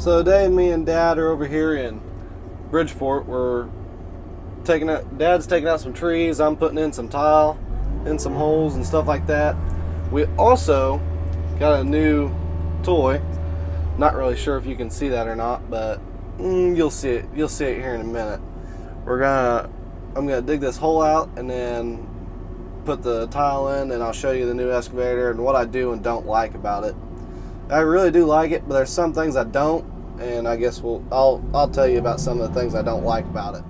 So today me and Dad are over here in Bridgeport. We're Dad's taking out some trees, I'm putting in some tile, in some holes and stuff like that. We also got a new toy. Not really sure if you can see that or not, but you'll see it. You'll see it here in a minute. I'm gonna dig this hole out and then put the tile in, and I'll show you the new excavator and what I do and don't like about it. I really do like it, but there's some things I don't, and I guess I'll tell you about some of the things I don't like about it.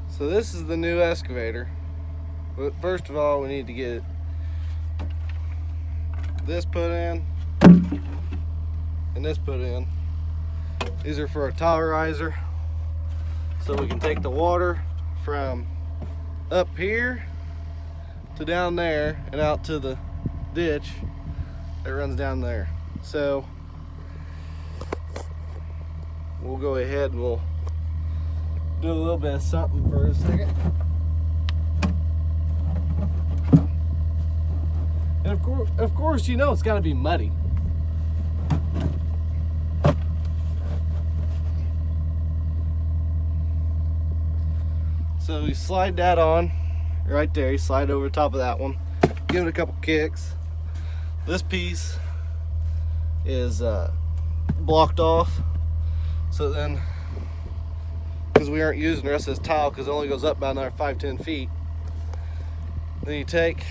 So this is the new excavator. But first of all, we need to get this put in and this put in. These are for a tile riser, so we can take the water from up here to down there and out to the ditch that runs down there. So we'll go ahead and we'll do a little bit of something for a second. And of course, you know it's got to be muddy. So you slide that on right there. You slide over the top of that one. Give it a couple kicks. This piece is blocked off. So then, because we aren't using the rest of this tile because it only goes up about another 5-10 feet. Then you take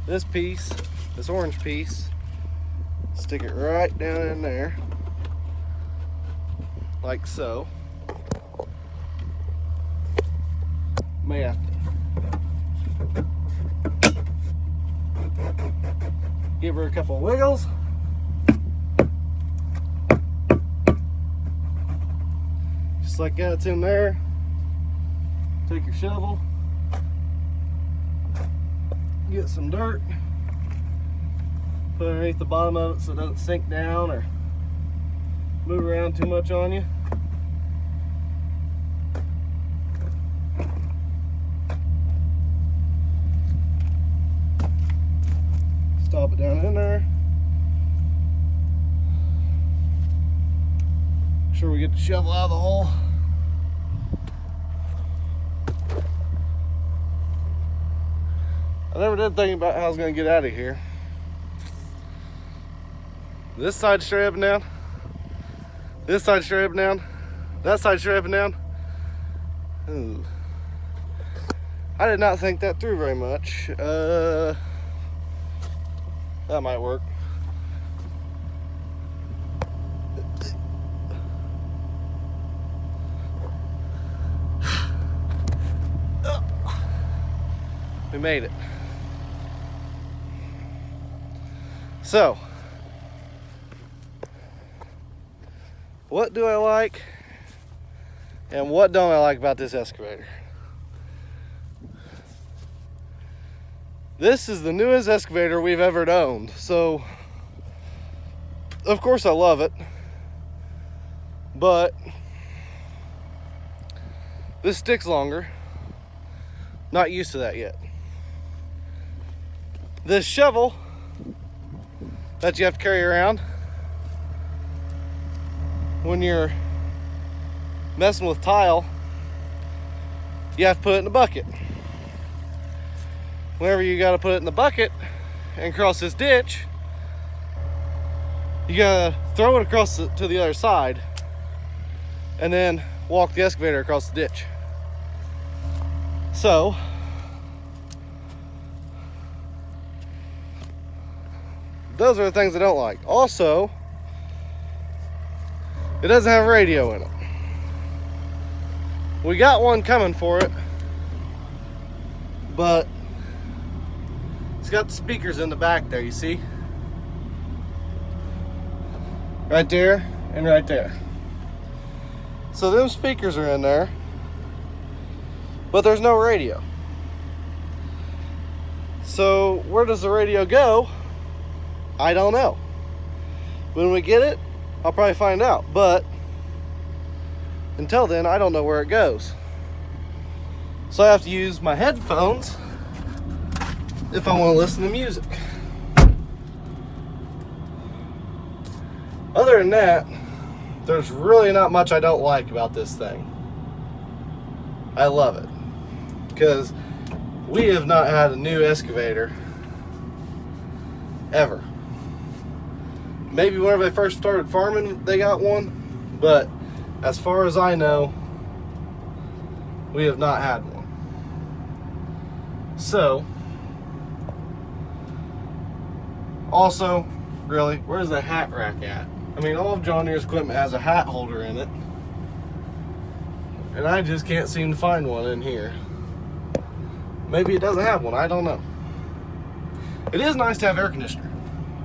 this piece, this orange piece, stick it right down in there, like so. May have to give her a couple wiggles. Just like that, it's in there. Take your shovel, get some dirt, put it underneath the bottom of it so it doesn't sink down or move around too much on you. Stop it down in there. Make sure we get the shovel out of the hole. I never did think about how I was going to get out of here. This side straight up and down. This side straight up and down. That side straight up and down. Ooh. I did not think that through very much. That might work. We made it. So, what do I like and what don't I like about this excavator? This is the newest excavator we've ever owned, so of course I love it, but this sticks longer. Not used to that yet. This shovel that you have to carry around when you're messing with tile, you have to put it in a bucket. Whenever you got to put it in the bucket and cross this ditch, you gotta throw it across to the other side and then walk the excavator across the ditch. So those are the things I don't like. Also, it doesn't have a radio in it. We got one coming for it, but it's got the speakers in the back there, you see? Right there and right there. So them speakers are in there, but there's no radio. So where does the radio go I don't know. When we get it, I'll probably find out. But until then, I don't know where it goes. So I have to use my headphones if I want to listen to music. Other than that, there's really not much I don't like about this thing. I love it. Because we have not had a new excavator ever. Maybe whenever they first started farming, they got one. But as far as I know, we have not had one. So, also, really, where's the hat rack at? I mean, all of John Deere's equipment has a hat holder in it. And I just can't seem to find one in here. Maybe it doesn't have one, I don't know. It is nice to have air conditioner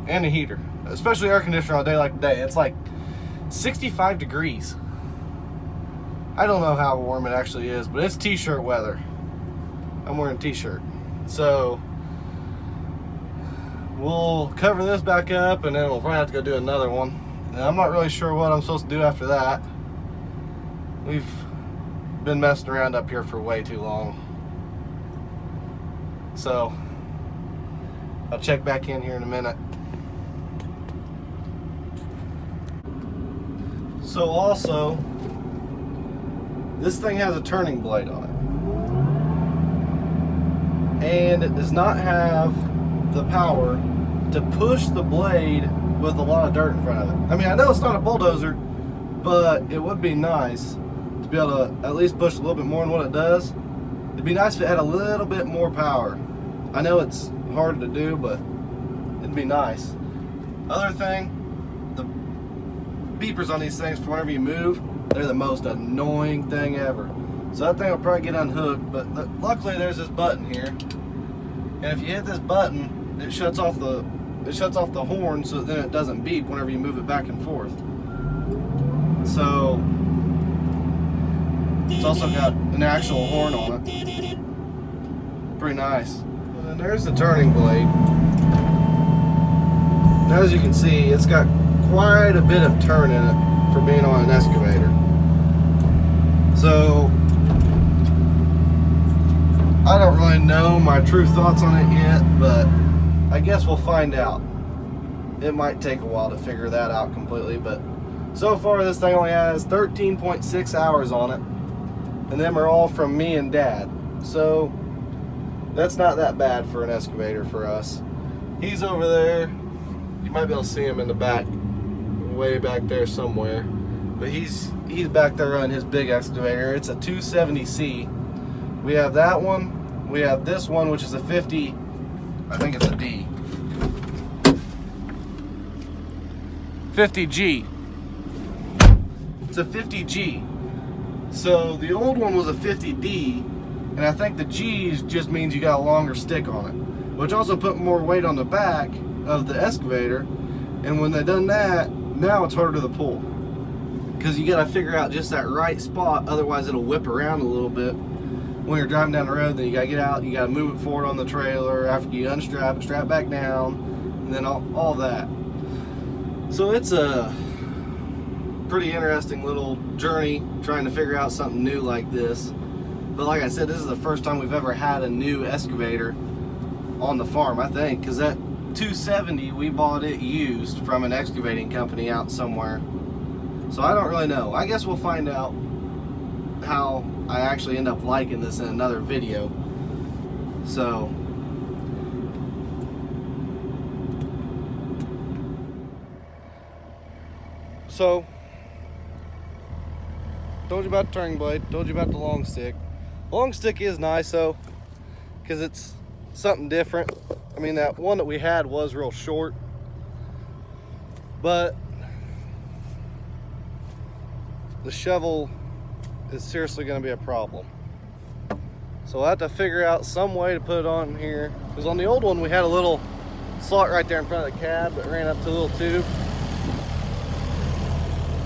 and a heater. Especially air conditioner on a day like today. It's like 65 degrees. I don't know how warm it actually is, but it's t-shirt weather. I'm wearing a t-shirt. So we'll cover this back up and then we'll probably have to go do another one. And I'm not really sure what I'm supposed to do after that. We've been messing around up here for way too long. So I'll check back in here in a minute. So also, this thing has a turning blade on it. And it does not have the power to push the blade with a lot of dirt in front of it. I mean, I know it's not a bulldozer, but it would be nice to be able to at least push a little bit more than what it does. It'd be nice if it had a little bit more power. I know it's hard to do, but it'd be nice. Other thing, the beepers on these things for whenever you move, they're the most annoying thing ever. So that thing will probably get unhooked, but luckily there's this button here. And if you hit this button, it shuts off the horn so then it doesn't beep whenever you move it back and forth. So it's also got an actual horn on it. Pretty nice. And then there's the turning blade. Now, as you can see, it's got quite a bit of turn in it for being on an excavator. So I don't really know my true thoughts on it yet, but I guess we'll find out. It might take a while to figure that out completely, but so far this thing only has 13.6 hours on it, and them are all from me and Dad. So that's not that bad for an excavator for us. He's over there. You might be able to see him in the back, way back there somewhere. But he's back there running his big excavator. It's a 270C. We have that one. We have this one, which is a 50. I think it's a D. 50G. It's a 50G. So the old one was a 50D, and I think the G's just means you got a longer stick on it, which also put more weight on the back of the excavator. And when they done that, now it's harder to pull because you got to figure out just that right spot, otherwise it'll whip around a little bit when you're driving down the road. Then you got to get out, you got to move it forward on the trailer after you unstrap it, strap back down, and then all that. So it's a pretty interesting little journey trying to figure out something new like this. But like I said, this is the first time we've ever had a new excavator on the farm, I think, because that 270, we bought it used from an excavating company out somewhere. So I don't really know. I guess we'll find out how I actually end up liking this in another video. So told you about the turning blade, told you about the long stick. Long stick is nice though, because it's something different. I mean, that one that we had was real short, but the shovel is seriously going to be a problem. So I'll have to figure out some way to put it on here, because on the old one we had a little slot right there in front of the cab that ran up to a little tube.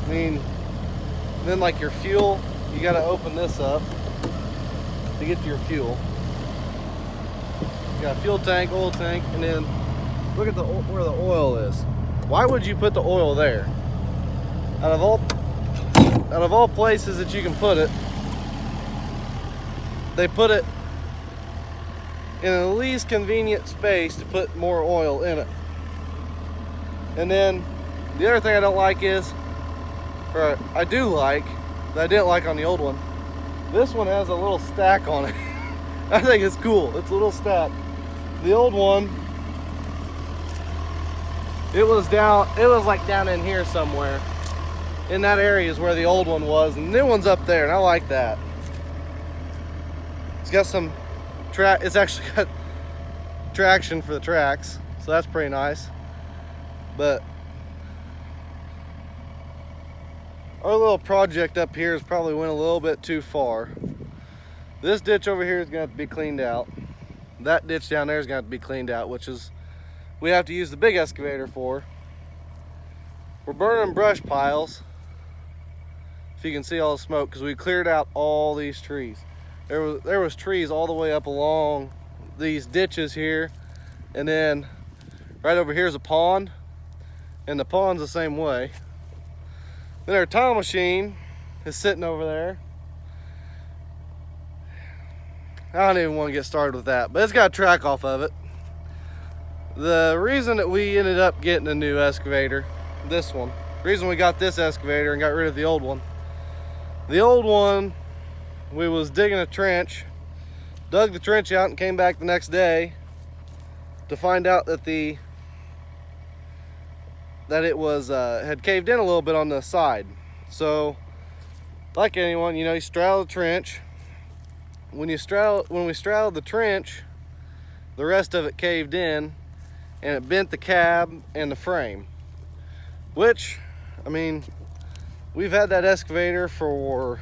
I mean, then like your fuel, you got to open this up to get to your fuel. You got a fuel tank, oil tank, and then Look at where the oil is. Why would you put the oil there? Out of all places that you can put it, they put it in the least convenient space to put more oil in it. And then the other thing I don't like is, or I do like, that I didn't like on the old one, this one has a little stack on it. I think it's cool. It's a little stack. The old one, it was like down in here somewhere. In that area is where the old one was, and the new one's up there, and I like that. It's got some it's actually got traction for the tracks, so that's pretty nice. But our little project up here has probably went a little bit too far. This ditch over here is going to have to be cleaned out. That ditch down there is going to have to be cleaned out, which is we have to use the big excavator for. We're burning brush piles. If you can see all the smoke, because we cleared out all these trees. There was trees all the way up along these ditches here, and then right over here is a pond, and the pond's the same way. Then our tile machine is sitting over there. I don't even want to get started with that, but it's got a track off of it. The reason that we ended up getting a new excavator, this one, the reason we got this excavator and got rid of the old one, we was digging a trench, dug the trench out, and came back the next day to find out that it was had caved in a little bit on the side. So, like anyone, you know, you straddle the trench. When we straddled the trench, the rest of it caved in, and it bent the cab and the frame. Which, I mean, we've had that excavator for,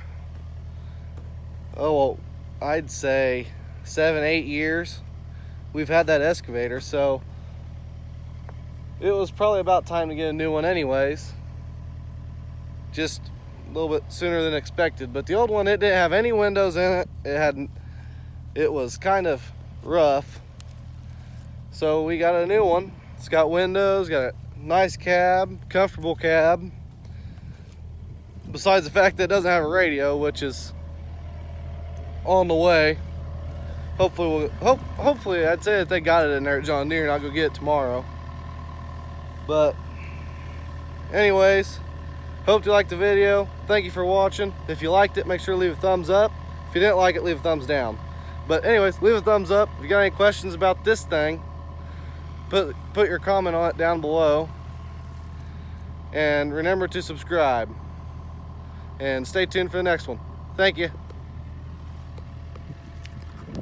oh, I'd say 7-8 years. We've had that excavator, so it was probably about time to get a new one anyways. Just a little bit sooner than expected. But the old one, it didn't have any windows in it. It was kind of rough. So we got a new one. It's got windows, got a nice cab, comfortable cab. Besides the fact that it doesn't have a radio, which is on the way. Hopefully I'd say that they got it in there at John Deere, and I'll go get it tomorrow. But anyways, hope you liked the video. Thank you for watching. If you liked it, make sure to leave a thumbs up. If you didn't like it, leave a thumbs down. But anyways, leave a thumbs up. If you got any questions about this thing, put your comment on it down below. And remember to subscribe. And stay tuned for the next one. Thank you.